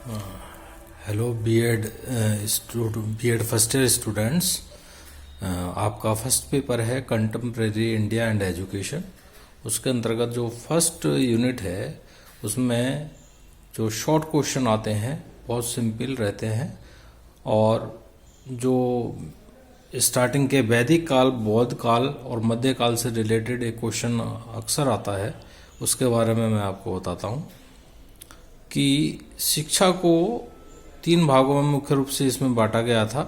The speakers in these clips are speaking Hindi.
Hello BEd first year students. आपका फर्स्ट पेपर है कंटेम्प्रेरी इंडिया एंड एजुकेशन। उसके अंतर्गत जो फर्स्ट यूनिट है उसमें जो शॉर्ट क्वेश्चन आते हैं बहुत सिंपल रहते हैं, और जो स्टार्टिंग के वैदिक काल, बौद्ध काल और मध्यकाल से रिलेटेड एक क्वेश्चन अक्सर आता है, उसके बारे में मैं आपको बताता हूँ कि शिक्षा को 3 भागों में मुख्य रूप से इसमें बांटा गया था।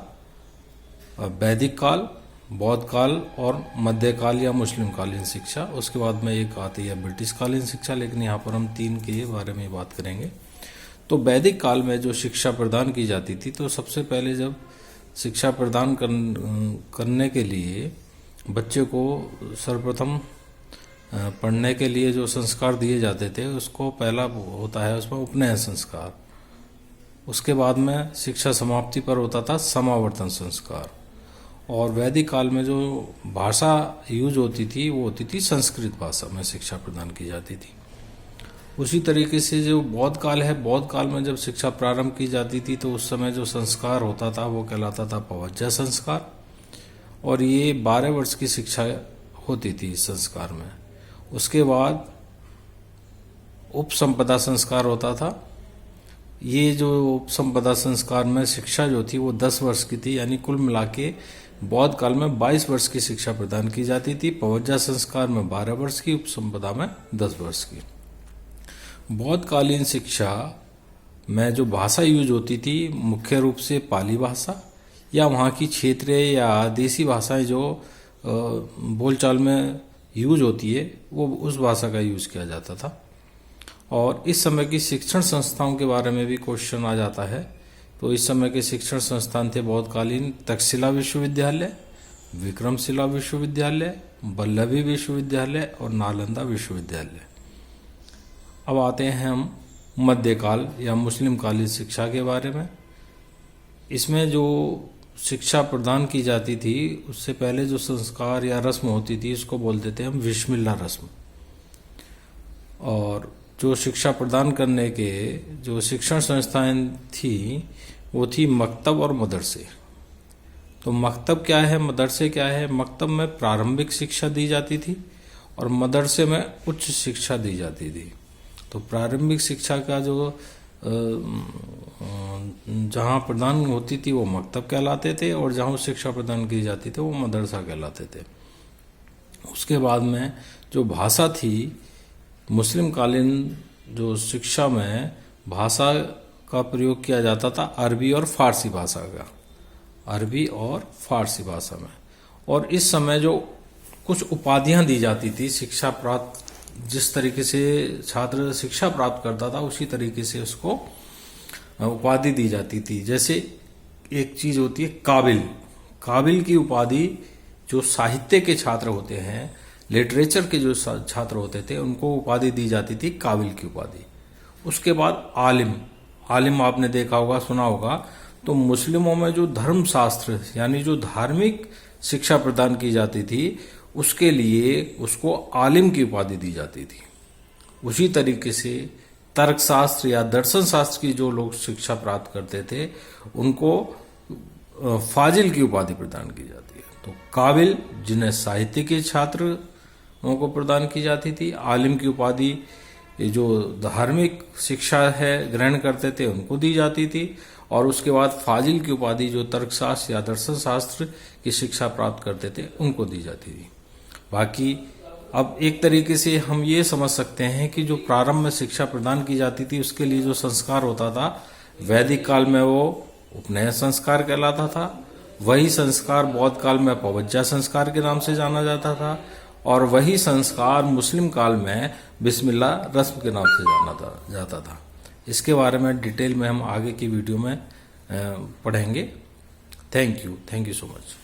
वैदिक काल, बौद्ध काल और मध्यकाल या मुस्लिम कालीन शिक्षा। उसके बाद में एक आती है ब्रिटिश कालीन शिक्षा, लेकिन यहाँ पर हम 3 के बारे में बात करेंगे। तो वैदिक काल में जो शिक्षा प्रदान की जाती थी, तो सबसे पहले जब शिक्षा प्रदान करने के लिए बच्चे को सर्वप्रथम पढ़ने के लिए जो संस्कार दिए जाते थे, उसको पहला होता है उसमें उपनयन संस्कार। उसके बाद में शिक्षा समाप्ति पर होता था समावर्तन संस्कार। और वैदिक काल में जो भाषा यूज होती थी वो होती थी संस्कृत भाषा में शिक्षा प्रदान की जाती थी। उसी तरीके से जो बौद्ध काल है, बौद्ध काल में जब शिक्षा प्रारंभ की जाती थी तो उस समय जो संस्कार होता था वो कहलाता था पवज्जा संस्कार, और ये 12 वर्ष की शिक्षा होती थी इस संस्कार में। उसके बाद उपसंपदा संस्कार होता था। ये जो उपसंपदा संस्कार में शिक्षा जो थी वो 10 वर्ष की थी, यानी कुल मिला के बौद्ध काल में 22 वर्ष की शिक्षा प्रदान की जाती थी। पवज्जा संस्कार में 12 वर्ष की, उपसंपदा में 10 वर्ष की। बौद्ध कालीन शिक्षा में जो भाषा यूज होती थी मुख्य रूप से पाली भाषा या वहाँ की क्षेत्रीय या देसी भाषाएं जो बोलचाल में यूज होती है वो उस भाषा का यूज किया जाता था। और इस समय की शिक्षण संस्थाओं के बारे में भी क्वेश्चन आ जाता है। तो इस समय के शिक्षण संस्थान थे बौद्धकालीन तक्षशिला विश्वविद्यालय, विक्रमशिला विश्वविद्यालय, वल्लभी विश्वविद्यालय और नालंदा विश्वविद्यालय। अब आते हैं हम मध्यकाल या मुस्लिम कालीन शिक्षा के बारे में। इसमें जो शिक्षा प्रदान की जाती थी उससे पहले जो संस्कार या रस्म होती थी उसको बोलते थे हम विस्मिल्लाह रस्म। और जो शिक्षा प्रदान करने के जो शिक्षण संस्थाएं थी वो थी मकतब और मदरसे। तो मकतब क्या है, मदरसे क्या है? मकतब में प्रारंभिक शिक्षा दी जाती थी और मदरसे में उच्च शिक्षा दी जाती थी। तो प्रारंभिक शिक्षा का जो जहाँ प्रदान होती थी वो मकतब कहलाते थे, और जहाँ शिक्षा प्रदान की जाती थी वो मदरसा कहलाते थे। उसके बाद में जो भाषा थी, मुस्लिम कालीन जो शिक्षा में भाषा का प्रयोग किया जाता था अरबी और फारसी भाषा का, अरबी और फारसी भाषा में। और इस समय जो कुछ उपाधियां दी जाती थी शिक्षा प्राप्त, जिस तरीके से छात्र शिक्षा प्राप्त करता था उसी तरीके से उसको उपाधि दी जाती थी। जैसे एक चीज होती है काबिल। काबिल की उपाधि जो साहित्य के छात्र होते हैं, लिटरेचर के जो छात्र होते थे, उनको उपाधि दी जाती थी काबिल की उपाधि। उसके बाद आलिम। आलिम आपने देखा होगा, सुना होगा। तो मुस्लिमों में जो धर्म शास्त्र यानी जो धार्मिक शिक्षा प्रदान की जाती थी उसके लिए उसको आलिम की उपाधि दी जाती थी। उसी तरीके से तर्कशास्त्र या दर्शन शास्त्र की जो लोग शिक्षा प्राप्त करते थे उनको फाजिल की उपाधि प्रदान की जाती है। तो काबिल जिन्हें साहित्य के छात्रों को प्रदान की जाती थी, आलिम की उपाधि जो धार्मिक शिक्षा है ग्रहण करते थे उनको दी जाती थी, और उसके बाद फाजिल की उपाधि जो तर्कशास्त्र या दर्शन शास्त्र की शिक्षा प्राप्त करते थे उनको दी जाती थी। बाकी अब एक तरीके से हम ये समझ सकते हैं कि जो प्रारंभ में शिक्षा प्रदान की जाती थी उसके लिए जो संस्कार होता था वैदिक काल में वो उपनयन संस्कार कहलाता था। वही संस्कार बौद्ध काल में पवज्जा संस्कार के नाम से जाना जाता था, और वही संस्कार मुस्लिम काल में बिस्मिल्लाह रस्म के नाम से जाना जाता था। इसके बारे में डिटेल में हम आगे की वीडियो में पढ़ेंगे। Thank you so much.